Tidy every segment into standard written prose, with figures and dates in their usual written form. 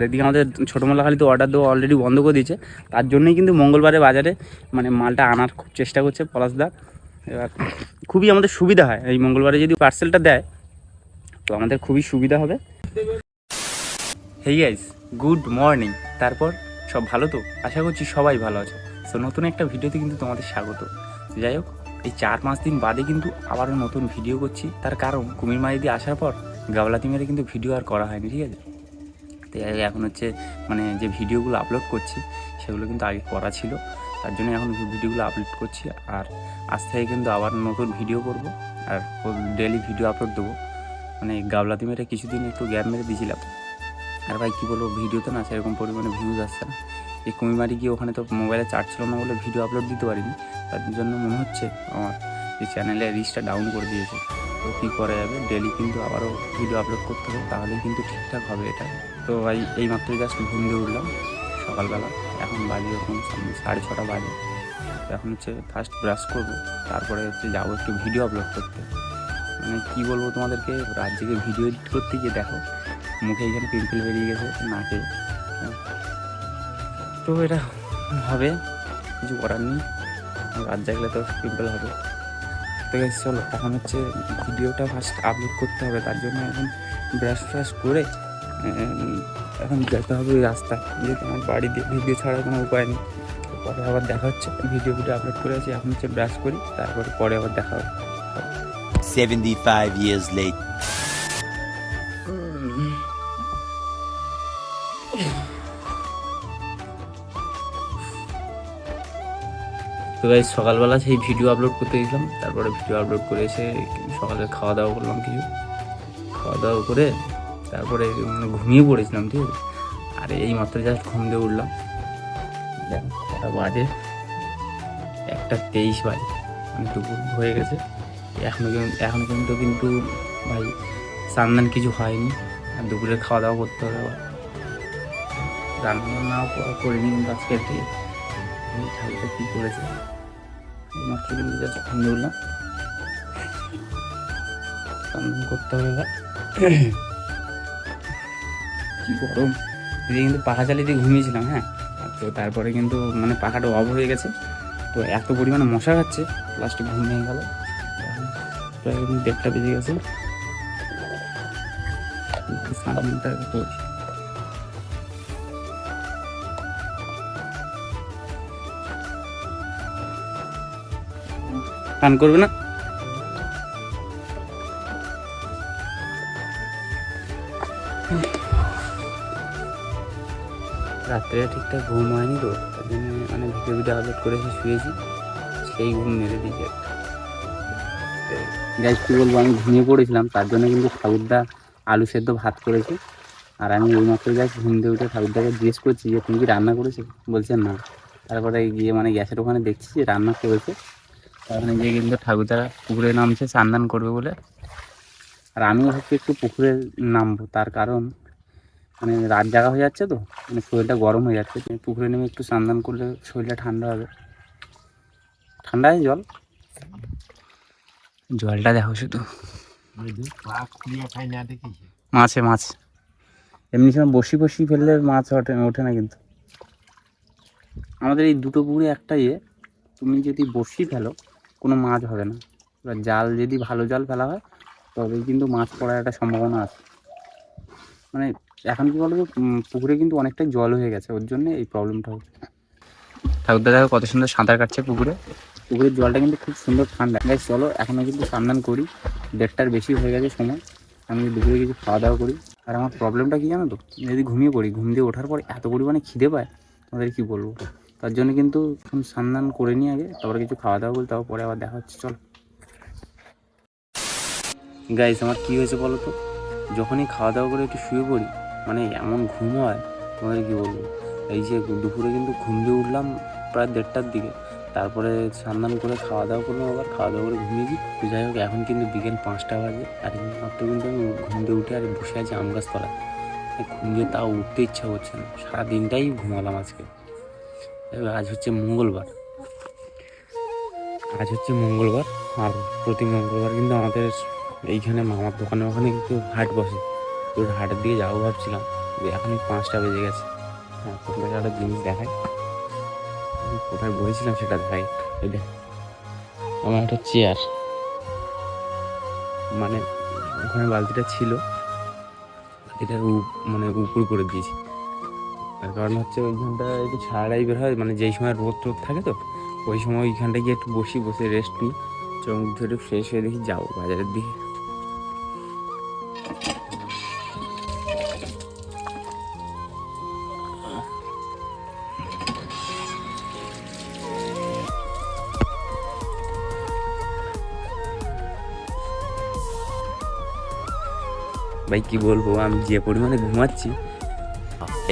এদিকে আমাদের ছোটোমালাখালিতে অর্ডার দেওয়া অলরেডি বন্ধ করে দিয়েছে। তার জন্যই কিন্তু মঙ্গলবারে বাজারে মানে মালটা আনার খুব চেষ্টা করছে পলাশদা। এবার খুবই আমাদের সুবিধা হয়, এই মঙ্গলবারে যদি পার্সেলটা দেয় তো আমাদের খুবই সুবিধা হবে। Hey guys, good morning. তারপর সব ভালো তো? আশা করছি সবাই ভালো আছে। সো নতুন একটা ভিডিওতে কিন্তু তোমাদের স্বাগত। যাই হোক, এই 4-5 দিন বাদে কিন্তু আবারও নতুন ভিডিও করছি। তার কারণ কুমিরমারি দিয়ে আসার পর গাওলাতি মেরে কিন্তু ভিডিও আর করা হয়নি, ঠিক আছে? তো এখন হচ্ছে মানে যে ভিডিওগুলো আপলোড করছি সেগুলো কিন্তু আগে করা ছিল, তার জন্য এখন ভিডিওগুলো আপলোড করছি। আর আজ থেকে কিন্তু আবার নতুন ভিডিও করব আর ডেলি ভিডিও আপলোড দেবো। মানে গাওলাতি মেরে কিছুদিন একটু গ্যাপ মেরে দিয়েছিলাম। আর ভাই কী বলবো, ভিডিওতে না সেরকম পরিমাণে ভিউজ আসছে না। এই কুমিরমারি গিয়ে ওখানে তো মোবাইলে চার্জ ছিল না বলে ভিডিও আপলোড দিতে পারিনি। তার জন্য মনে হচ্ছে আমার এই চ্যানেলের রিচটা ডাউন করে দিয়েছে। তো কী করা যাবে, ডেলি কিন্তু আবারও ভিডিও আপলোড করতে হবে, তাহলেই কিন্তু ঠিকঠাক হবে এটা। তো ভাই এইমাত্র জাস্ট ঘুম দিয়ে উঠলাম সকালবেলা, এখন বাজে এরকম 6:30 বাজে। তো এখন হচ্ছে ফার্স্ট ব্রাশ করবো, তারপরে হচ্ছে যাবো একটু ভিডিও আপলোড করতে। মানে কী বলবো তোমাদেরকে, রাত জেগে ভিডিও এডিট করতে গিয়ে দেখো মুখে এখানে পিম্পল বেরিয়ে গেছে, নাকে। তো এটা হবে, কিছু করার নেই, রাত জাগলে তো পিম্পল হবে। তো গাইস চলো, এখন হচ্ছে ভিডিওটা ফার্স্ট আপলোড করতে হবে। তার জন্য এখন ব্রাশ ফ্রাশ করে এখন যেতে হবে ওই রাস্তা, যেহেতু আমার বাড়ি দিয়ে ভিডিও ছাড়ার কোনো উপায় নেই। পরে আবার দেখা হচ্ছে, ভিডিও আপলোড করে আছি। এখন হচ্ছে ব্রাশ করি, তারপরে পরে আবার দেখা হবে। 75 years later. তো গাইস সকালবেলা সেই ভিডিও আপলোড করতে গেছিলাম, তারপরে ভিডিও আপলোড করে এসে সকালে খাওয়া দাওয়া করলাম, কিছু খাওয়া দাওয়া করে তারপরে মানে ঘুমিয়ে পড়েছিলাম, ঠিক আছে? আর এই মাত্র জাস্ট ঘুম দিয়ে উঠলাম, কটা বাজে, 1:23 বাজে, মানে দুপুর হয়ে গেছে। এখনো কিন্তু ভাই স্নান কিছু হয়নি। আর দুপুরে খাওয়া দাওয়া করতে হবে, আবার রান্নাও করিনি কিন্তু আজকে। ঠাকুরটা কী করেছে, মাত্র কিন্তু জাস্ট ঘুম দিয়ে উঠলাম, স্নান করতে হবে এবার। কী গরম, এদিকে কিন্তু পাখা চালিয়ে দিয়ে ঘুমিয়েছিলাম, হ্যাঁ। তো তারপরে কিন্তু মানে পাখাটা অফ হয়ে গেছে, তো এত পরিমাণে মশা খাচ্ছে, লাস্টে ঘুম ভেঙে গেল। প্রায় 1:30 বেজে গেছে। স্নানটা করছি। স্নান করবে না? রাত্রে ঠিকঠাক ঘুম হয়নি, তো তার জন্য মানে ভিডিও আপলোড করে শুয়েছি, সেই ঘুম মেরে দিয়েছে। গাইস কী বলবো, আমি ঘুমিয়ে পড়েছিলাম, তার জন্য কিন্তু ঠাকুরদা আলু সেদ্ধ ভাত করেছে। আর আমি এইমাত্র জাস্ট ঘুম দিয়ে উঠে ঠাকুরদাকে জিজ্ঞেস করছি যে তুমি কি রান্না করেছো, বলছে না। তারপরে গিয়ে মানে গ্যাসের ওখানে দেখছি যে রান্না করেছে। ওখানে গিয়ে কিন্তু ঠাকুরদা পুকুরে নামছে স্নান করবে বলে। আর আমিও হচ্ছে একটু পুকুরে নামবো, তার কারণ মানে রাত জাগা হয়ে যাচ্ছে, তো মানে শরীরটা গরম হয়ে যাচ্ছে। পুকুরে নেমে একটু স্নান করলে শরীরটা ঠান্ডা হবে। ঠান্ডা হয় জলটা দেখো শুধু, মাছ এমনি সময় বসি ফেললে মাছ ওঠে না। কিন্তু আমাদের এই দুটো পুকুরে একটা তুমি যদি বসি ফেলো কোনো মাছ হবে না। এবার জাল যদি ভালো জাল ফেলা হয় তবে কিন্তু মাছ পড়ার একটা সম্ভাবনা আছে। মানে এখন কি বলবো, পুকুরে কিন্তু অনেকটাই জল হয়ে গেছে, ওর জন্য এই প্রবলেমটা হচ্ছে। ঠাকুরদা দেখো কত সুন্দর সাঁতার কাটছে পুকুরের জলটা কিন্তু খুব সুন্দর ঠান্ডা। গাইস চলো এখনও কিন্তু স্নান করি, 1:30টার বেশি হয়ে গেছে সময়। আমি দুপুরে কিছু খাওয়া দাওয়া করি। আর আমার প্রবলেমটা কী জানো তো, যদি ঘুমিয়ে পড়ি, ঘুম দিয়ে ওঠার পর এত পরিমাণে খিদে পায় তোমাদের কী বলবো। তার জন্য কিন্তু স্নান করে নিই আগে, তারপরে কিছু খাওয়া দাওয়া করি, তারপর পরে আবার দেখা হচ্ছে। চলো গাইস, আমার কী হয়েছে বলো তো, যখনই খাওয়া দাওয়া করে একটু শুয়ে পড়ি মানে এমন ঘুম হয় তোমাদের কী বলবো। এই যে দুপুরে কিন্তু ঘুম দিয়ে উঠলাম প্রায় 1:30টার দিকে, তারপরে স্নান করে খাওয়া দাওয়া করলাম, আবার খাওয়া দাওয়া করে ঘুমিয়েছি। তো যাই হোক, এখন কিন্তু বিকেল 5টা বাজে। আর মাত্র কিন্তু আমি ঘুম দিয়ে উঠে আর বসে আছি আম গাছ তলায়। ঘুম দিয়ে তাও উঠতে ইচ্ছা করছে না, সারাদিনটাই ঘুমালাম আজকে। আজ হচ্ছে মঙ্গলবার, আর প্রতি মঙ্গলবার কিন্তু আমাদের এইখানে মামার দোকানে ওখানে কিন্তু হাট বসে। তোর হাটের দিকে যাবো ভাবছিলাম, এখনই 5টা বেজে গেছে। হ্যাঁ, তোমাকে একটা জিনিস দেখাই, আমি কোথায় বসেছিলাম সেটা দেখাই। এই দেখ, আমার একটা চেয়ার, মানে ওখানে বালতিটা ছিল, বালতিটার মানে উপর করে দিয়েছি। তার কারণ হচ্ছে ওইখানটা একটু ছাড়াই বের হয়, মানে যেই সময় রোদ টোদ থাকে, তো ওই সময় ওইখানটা গিয়ে একটু বসে রেস্ট নিই, চমুক ধরে ফ্রেশ হয়ে দেখি যাবো বাজারের দিকে। ভাই কি বলবো, আমি যে পরিমাণে ঘুমাচ্ছি।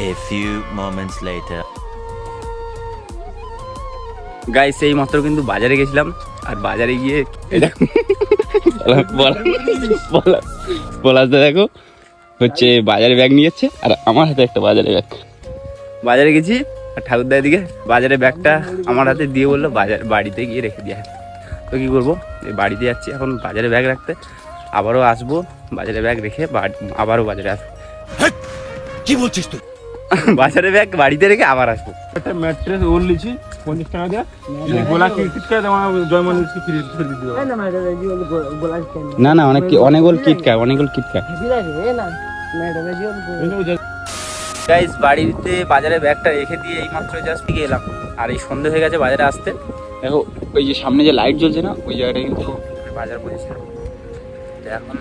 A few moments later. Guys এই মাত্র কিন্তু বাজারে গেছিলাম, আর বাজারে গিয়ে পলাশদা দেখো হচ্ছে বাজারে ব্যাগ নিয়ে যাচ্ছে, আর আমার হাতে একটা বাজারে ব্যাগ। বাজারে গেছি আর ঠাকুরদা এদিকে বাজারে ব্যাগটা আমার হাতে দিয়ে বললো বাড়িতে গিয়ে রেখে দিয়ে। তো কী করবো, এই বাড়িতে যাচ্ছি এখন বাজারে ব্যাগ রাখতে, আবারও আসবো বাজারে ব্যাগ রেখে, আবারও বাজারে আসবো। কি বলছিস তুই? বাজারে ব্যাগ বাড়িতে রেখে আবার আসবো। একটা ম্যাট্রেস ওর লিছি 50 টাকা দিয়ে, গোলা কিট করে তোমার জয়মনকে ফ্রি করে দিতে হবে। না না, অনেকগুলো কিটকা গাইস, বাড়িতে বাজারে ব্যাগটা রেখে দিয়ে এই মাত্র জাস্ট দিকে এলাম, আর এই সন্ধে হয়ে গেছে বাজারে আসতে। দেখো ওই যে সামনে যে লাইট জ্বলছে না, ওই জায়গাটা কিন্তু বাজার বসেছিল। এখন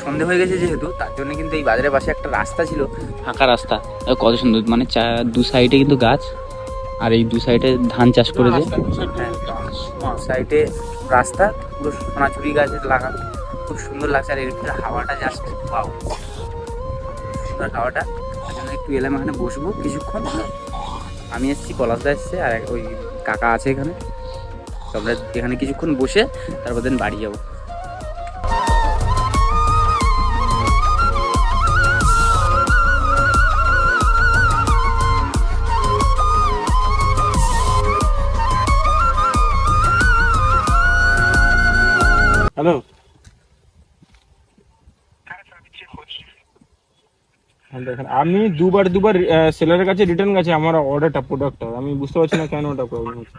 সন্ধে হয়ে গেছে যেহেতু, তার জন্য কিন্তু এই বাজারের পাশে একটা রাস্তা ছিল, ফাঁকা রাস্তা, কত সুন্দর, মানে দু সাইডে কিন্তু গাছ, আর এই দু সাইডে ধান চাষ করেছে। সাইডে রাস্তা পুরো সোনাঝুরি গাছের লাগানো, খুব সুন্দর লাগছে। আর এর ভিতরে হাওয়াটা জাস্ট পাও, সুন্দর হাওয়াটা। একটু এলাম এখানে বসবো কিছুক্ষণ। আমি এসেছি, পলাশদা এসছে, আর ওই কাকা আছে এখানে, আমরা এখানে কিছুক্ষণ বসে তারপর দিন বাড়ি যাবো। হ্যালো, দেখেন আমি দুবার সেলারের কাছে রিটার্ন গেছে আমার অর্ডারটা, প্রোডাক্টটা। আমি বুঝতে পারছি না কেন ওটা প্রবলেম হচ্ছে।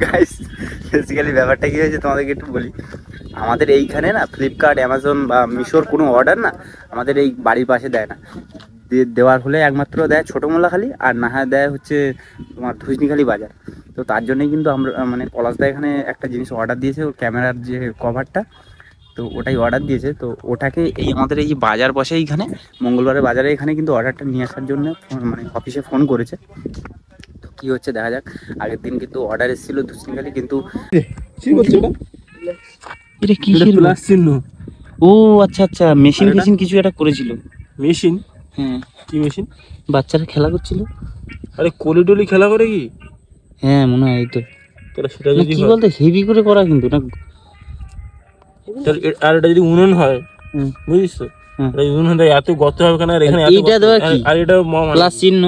গাইস বেসিক্যালি ব্যাপারটা কী হয়েছে তোমাদেরকে একটু বলি। আমাদের এইখানে না ফ্লিপকার্ট, অ্যামাজন বা মিশোর কোনো অর্ডার না আমাদের এই বাড়ির পাশে দেয় না। দেওয়ার হলে একমাত্র দেয় ছোটো মোল্লাখালি, আর না হয় দেয় হচ্ছে তোমার ধুজনিখালি বাজার। তো তার জন্যই কিন্তু আমরা মানে পলাশদা এখানে একটা জিনিস অর্ডার দিয়েছে, ওর ক্যামেরার যে কভারটা, তো ওটাই অর্ডার দিয়েছে। তো ওটাকে এই আমাদের এই যে বাজার বসে এইখানে মঙ্গলবারের বাজারে, এখানে কিন্তু অর্ডারটা নিয়ে আসার জন্য মানে অফিসে ফোন করেছে। তো কী হচ্ছে দেখা যাক। আগের দিন কিন্তু অর্ডার এসেছিলো ধুজনিখালি, কিন্তু এটা কি প্লাস চিহ্ন। ও আচ্ছা আচ্ছা, মেশিন কিছু একটা করেছিল। মেশিন? হ্যাঁ, কি মেশিন? বাচ্চারা খেলা করছিল। আরে কোলি খেলা করে কি? হ্যাঁ মনে হয়। এই তো তাহলে সেটা না, যদি কি বলতে হেভি করে করা কিন্তু না। আর এটা যদি উনুন হয়, বুঝিস তো, এটা উনুন হয় এত গর্ত হবে কেন? আর এখানে এইটা দেওয়া কি, আর এটা প্লাস চিহ্ন।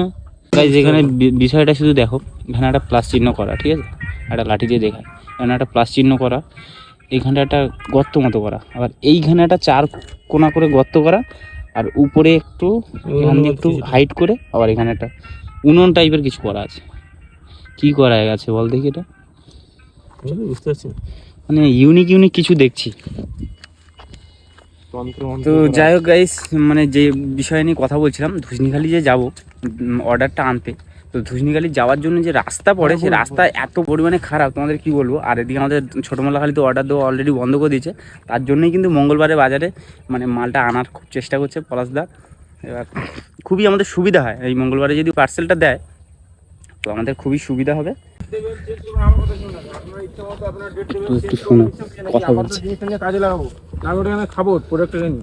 গাইস এখানে বিষয়টা শুধু দেখো, এখানে একটা প্লাস চিহ্ন করা, ঠিক আছে, একটা লাঠি দিয়ে দেখায়, এখানে একটা প্লাস চিহ্ন করা, এইখানটা একটা গর্ত মতো করা, আবার এইখানে একটা 4 কোণা করে গর্ত করা, আর উপরে একটু এখান দিয়ে একটু হাইট করে আবার এখানে একটা উনুন টাইপের কিছু করা আছে। কি করা আছে বল দেখি এটা? বুঝতে পারছি, মানে ইউনিক কিছু দেখছি। তো যাই হোক গাইস, মানে যে বিষয় নিয়ে কথা বলছিলাম, ধুজনিখালি যে যাব অর্ডারটা আনতে, তো ধুজনিখালি যাওয়ার জন্য যে রাস্তা পড়ে, সেই রাস্তা এত পরিমাণে খারাপ তোমাদের কি বলবো। আর এদিকে আমাদের ছোটো মোল্লাখালি তো অর্ডার দেওয়া অলরেডি বন্ধ করে দিয়েছে, তার জন্যই কিন্তু মঙ্গলবারে বাজারে মানে মালটা আনার খুব চেষ্টা করছে পলাশদা। এবার খুবই আমাদের সুবিধা হয়, এই মঙ্গলবারে যদি পার্সেলটা দেয় তো আমাদের খুবই সুবিধা হবে। একটু শোনো, কথা বলছি, কাজে লাগাবো, খাবো প্রোডাক্টটা জানি।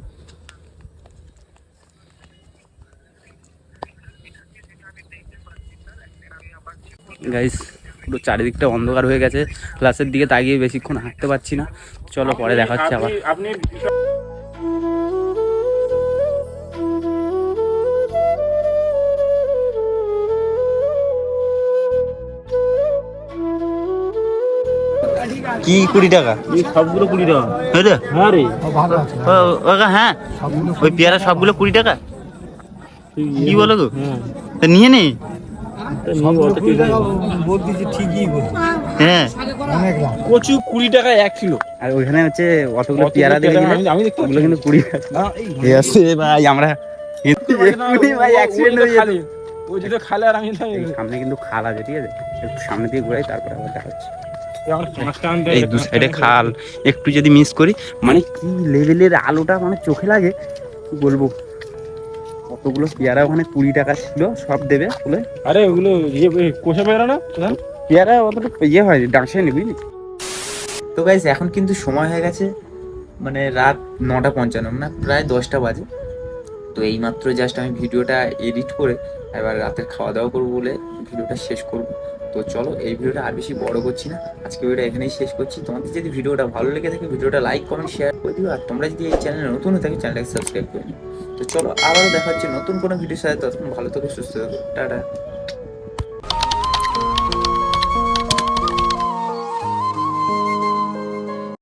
গাইস পুরো চারিদিকটা অন্ধকার হয়ে গেছে, ক্লাসের দিকে তাকিয়ে বেশিক্ষণ হাঁটতে পারছি না। চলো পরে দেখা হচ্ছে আবার। আপনি কি 20 টাকা? এই সবগুলো 20 টাকা। এই রে, হ্যাঁ রে, হ্যাঁ ওই পেয়ারা সবগুলো 20 টাকা। কি বলো গো? হ্যাঁ তা নিয়ে নে। হ্যাঁ কচু 20 টাকা 1 কিলো। আর ওইখানে হচ্ছে অতগুলো অতগুলো পেয়ারা দেখে পেয়ারা আমি দেখতে ওগুলো কিন্তু 20 টাকা। ঠিক আছে ভাই, আমরা এক্ষুনি ভাই অ্যাক্সিডেন্ট হয়ে যেত। ওই যেটা খালে আর আমি এই সামনে কিন্তু খাল আছে, ঠিক আছে, একটু সামনে দিয়ে ঘুরাই তারপরে আবার দেখাচ্ছি। আমার পাঁচটা আনতে এই দু সাইডে খাল, একটু যদি মিস করি মানে কি লেভেলের আলোটা মানে চোখে লাগে, কি বলবো। কতগুলো পেয়ারা ওখানে 20 টাকা ছিল, সব দেবে বলে। আরে ওগুলো কোষা পেয়ারা না? পেয়ারা অতটা ইয়ে হয় ডাঁসে নি, বুঝলি। তো গাইস এখন কিন্তু সময় হয়ে গেছে মানে রাত 9:55, না প্রায় 10টা বাজে। তো এইমাত্র জাস্ট আমি ভিডিওটা এডিট করে এবার রাতের খাওয়া দাওয়া করবো বলে ভিডিওটা শেষ করব। তো চলো এই ভিডিওটা আর বেশি বড় করছি না, আজকে ভিডিওটা এখানেই শেষ করছি। তোমাদের যদি ভিডিওটা ভালো লেগে থাকে ভিডিওটা লাইক কমেন্ট শেয়ার করে দিও, আর তোমরা যদি এই চ্যানেলে নতুন হয়ে থাকে চ্যানেলটাকে সাবস্ক্রাইব করে নিও। তো চলো আবারও দেখা হচ্ছে নতুন কোনো ভিডিওর সাথে, ততক্ষণ ভালো থেকো, সুস্থ থেকো, টাটা।